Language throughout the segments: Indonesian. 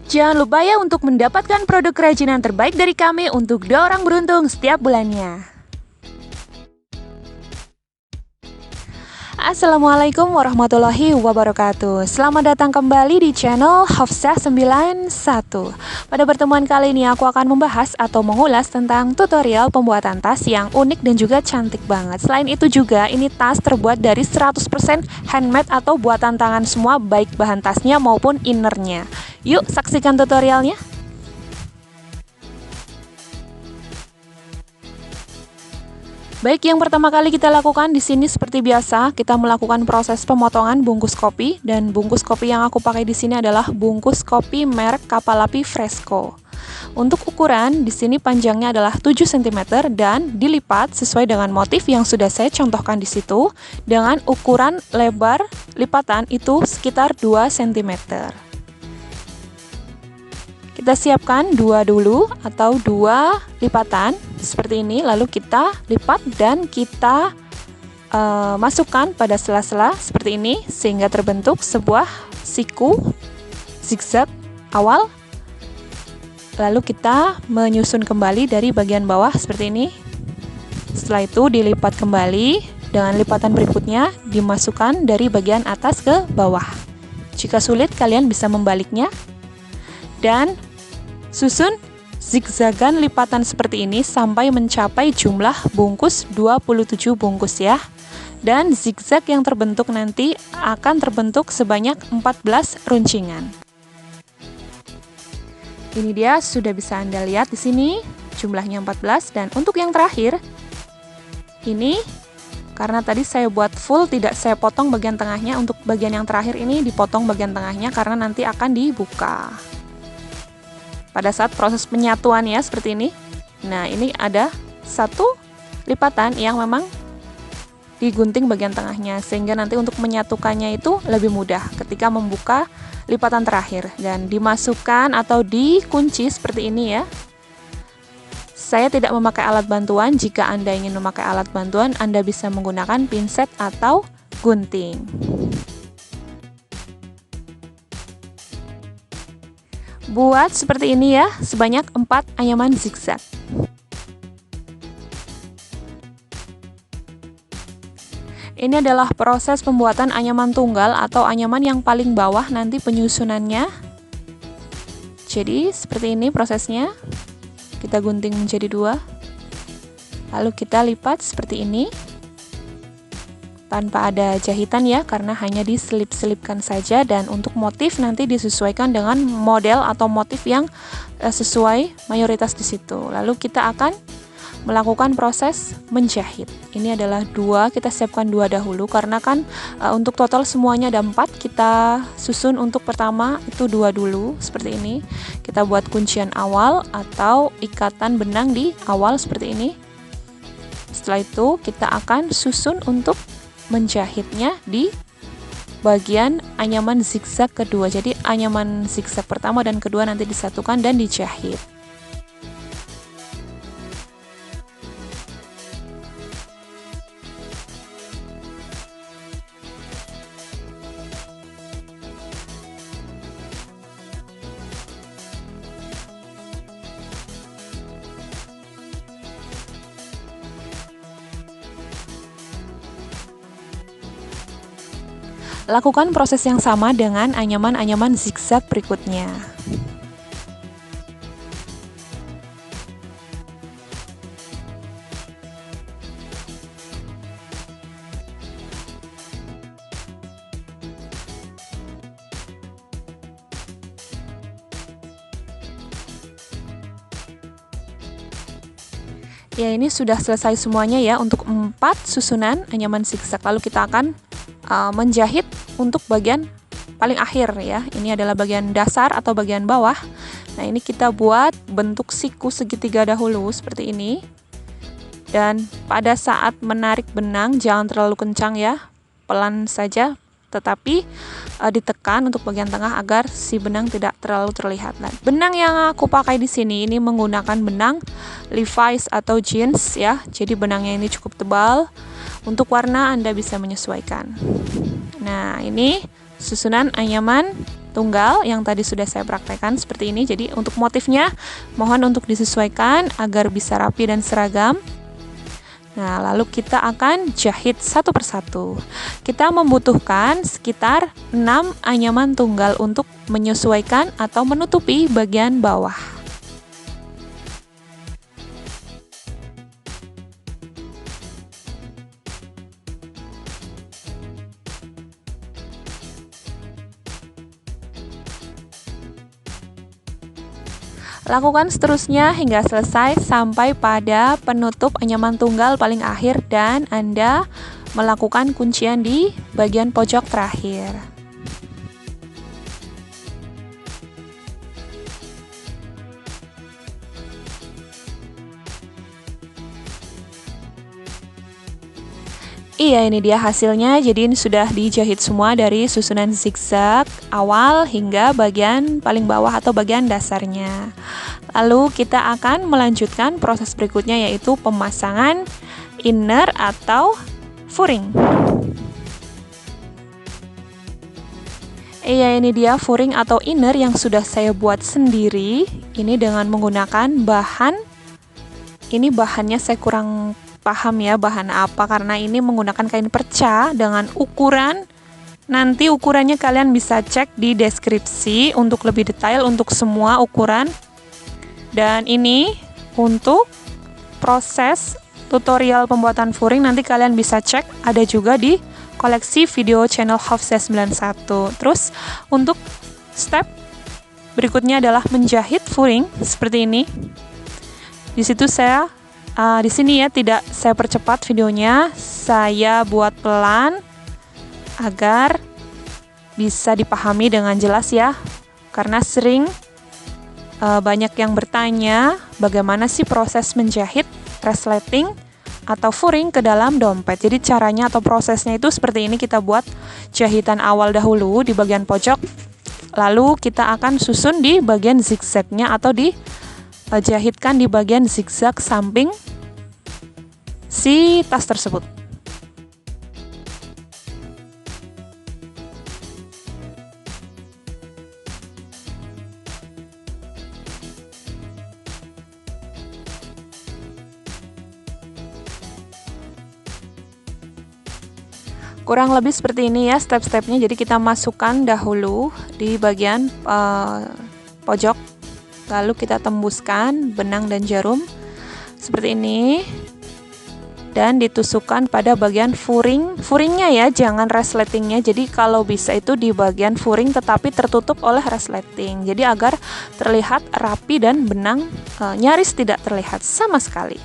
Jangan lupa ya untuk mendapatkan produk kerajinan terbaik dari kami untuk 2 orang beruntung setiap bulannya. Assalamualaikum warahmatullahi wabarakatuh. Selamat datang kembali di channel Hafsah 91. Pada pertemuan kali ini aku akan membahas atau mengulas tentang tutorial pembuatan tas yang unik dan juga cantik banget. Selain itu juga ini tas terbuat dari 100% handmade atau buatan tangan semua, baik bahan tasnya maupun innernya. Yuk saksikan tutorialnya. Baik, yang pertama kali kita lakukan di sini seperti biasa, kita melakukan proses pemotongan bungkus kopi, dan bungkus kopi yang aku pakai di sini adalah bungkus kopi merek Kapalapi Fresco. Untuk ukuran di sini panjangnya adalah 7 cm dan dilipat sesuai dengan motif yang sudah saya contohkan di situ, dengan ukuran lebar lipatan itu sekitar 2 cm. Kita siapkan 2 dulu atau 2 lipatan seperti ini, lalu kita lipat dan kita masukkan pada sela-sela seperti ini sehingga terbentuk sebuah siku zigzag awal. Lalu kita menyusun kembali dari bagian bawah seperti ini. Setelah itu dilipat kembali dengan lipatan berikutnya, dimasukkan dari bagian atas ke bawah. Jika sulit kalian bisa membaliknya dan susun zigzagan lipatan seperti ini sampai mencapai jumlah bungkus 27 bungkus ya. Dan zigzag yang terbentuk nanti akan terbentuk sebanyak 14 runcingan. Ini dia sudah bisa Anda lihat di sini jumlahnya 14, dan untuk yang terakhir ini karena tadi saya buat full, tidak saya potong bagian tengahnya, untuk bagian yang terakhir ini dipotong bagian tengahnya karena nanti akan dibuka pada saat proses penyatuan ya, seperti ini. Nah, ini ada satu lipatan yang memang digunting bagian tengahnya, sehingga nanti untuk menyatukannya itu lebih mudah ketika membuka lipatan terakhir, dan dimasukkan atau dikunci seperti ini ya. Saya tidak memakai alat bantuan. Jika Anda ingin memakai alat bantuan, Anda bisa menggunakan pinset atau gunting. Buat seperti ini ya, sebanyak 4 anyaman zigzag. Ini adalah proses pembuatan anyaman tunggal atau anyaman yang paling bawah nanti penyusunannya. Jadi seperti ini prosesnya. Kita gunting menjadi 2. Lalu kita lipat seperti ini. Tanpa ada jahitan ya, karena hanya diselip-selipkan saja, dan untuk motif nanti disesuaikan dengan model atau motif yang sesuai mayoritas di situ. Lalu kita akan melakukan proses menjahit. Ini adalah 2, kita siapkan 2 dahulu karena kan untuk total semuanya ada 4. Kita susun untuk pertama itu 2 dulu seperti ini. Kita buat kuncian awal atau ikatan benang di awal seperti ini. Setelah itu kita akan susun untuk menjahitnya di bagian anyaman zigzag kedua. Jadi anyaman zigzag pertama dan kedua nanti disatukan dan dijahit. Lakukan proses yang sama dengan anyaman-anyaman zigzag berikutnya. Ya, ini sudah selesai semuanya ya untuk 4 susunan anyaman zigzag. Lalu kita akan menjahit untuk bagian paling akhir ya. Ini adalah bagian dasar atau bagian bawah. Nah, ini kita buat bentuk siku segitiga dahulu seperti ini. Dan pada saat menarik benang jangan terlalu kencang ya, pelan saja, tetapi ditekan untuk bagian tengah agar si benang tidak terlalu terlihat. Nah, benang yang aku pakai di sini ini menggunakan benang Levi's atau jeans ya. Jadi benangnya ini cukup tebal. Untuk warna Anda bisa menyesuaikan. Nah, ini susunan anyaman tunggal yang tadi sudah saya praktekkan seperti ini. Jadi untuk motifnya mohon untuk disesuaikan agar bisa rapi dan seragam. Nah, lalu kita akan jahit satu persatu. Kita membutuhkan sekitar 6 anyaman tunggal untuk menyesuaikan atau menutupi bagian bawah. Lakukan seterusnya hingga selesai sampai pada penutup anyaman tunggal paling akhir dan Anda melakukan kuncian di bagian pojok terakhir. Iya, ini dia hasilnya. Jadi ini sudah dijahit semua dari susunan zigzag awal hingga bagian paling bawah atau bagian dasarnya. Lalu kita akan melanjutkan proses berikutnya, yaitu pemasangan inner atau furing. Iya, ini dia furing atau inner yang sudah saya buat sendiri. Ini dengan menggunakan bahan, ini bahannya saya kurang paham ya bahan apa, karena ini menggunakan kain perca dengan ukuran, nanti ukurannya kalian bisa cek di deskripsi untuk lebih detail untuk semua ukuran. Dan ini untuk proses tutorial pembuatan furing nanti kalian bisa cek, ada juga di koleksi video channel Hafsah 91. Terus untuk step berikutnya adalah menjahit furing seperti ini. Di situ saya di sini ya tidak saya percepat videonya, saya buat pelan agar bisa dipahami dengan jelas ya. Karena sering banyak yang bertanya bagaimana sih proses menjahit resleting atau furing ke dalam dompet. Jadi caranya atau prosesnya itu seperti ini, kita buat jahitan awal dahulu di bagian pojok, lalu kita akan susun di bagian zigzagnya atau jahitkan di bagian zigzag samping si tas tersebut. Kurang lebih seperti ini ya step-stepnya. Jadi kita masukkan dahulu di bagian pojok, lalu kita tembuskan benang dan jarum seperti ini dan ditusukkan pada bagian furingnya ya, jangan resletingnya. Jadi kalau bisa itu di bagian furing tetapi tertutup oleh resleting, jadi agar terlihat rapi dan benang nyaris tidak terlihat sama sekali.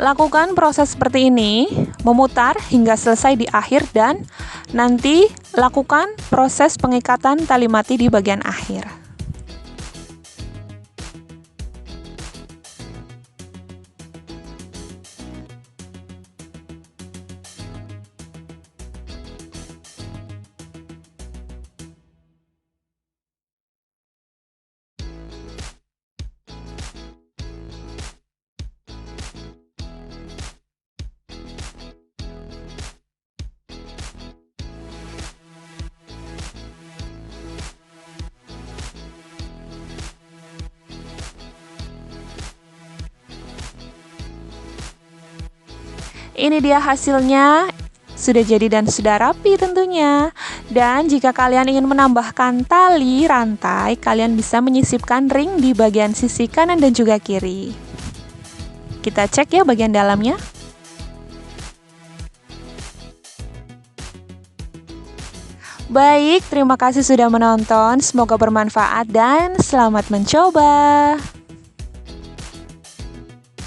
Lakukan proses seperti ini, memutar hingga selesai di akhir dan nanti lakukan proses pengikatan tali mati di bagian akhir. Ini dia hasilnya, sudah jadi dan sudah rapi tentunya. Dan jika kalian ingin menambahkan tali rantai, kalian bisa menyisipkan ring di bagian sisi kanan dan juga kiri. Kita cek ya bagian dalamnya. Baik, terima kasih sudah menonton. Semoga bermanfaat dan selamat mencoba.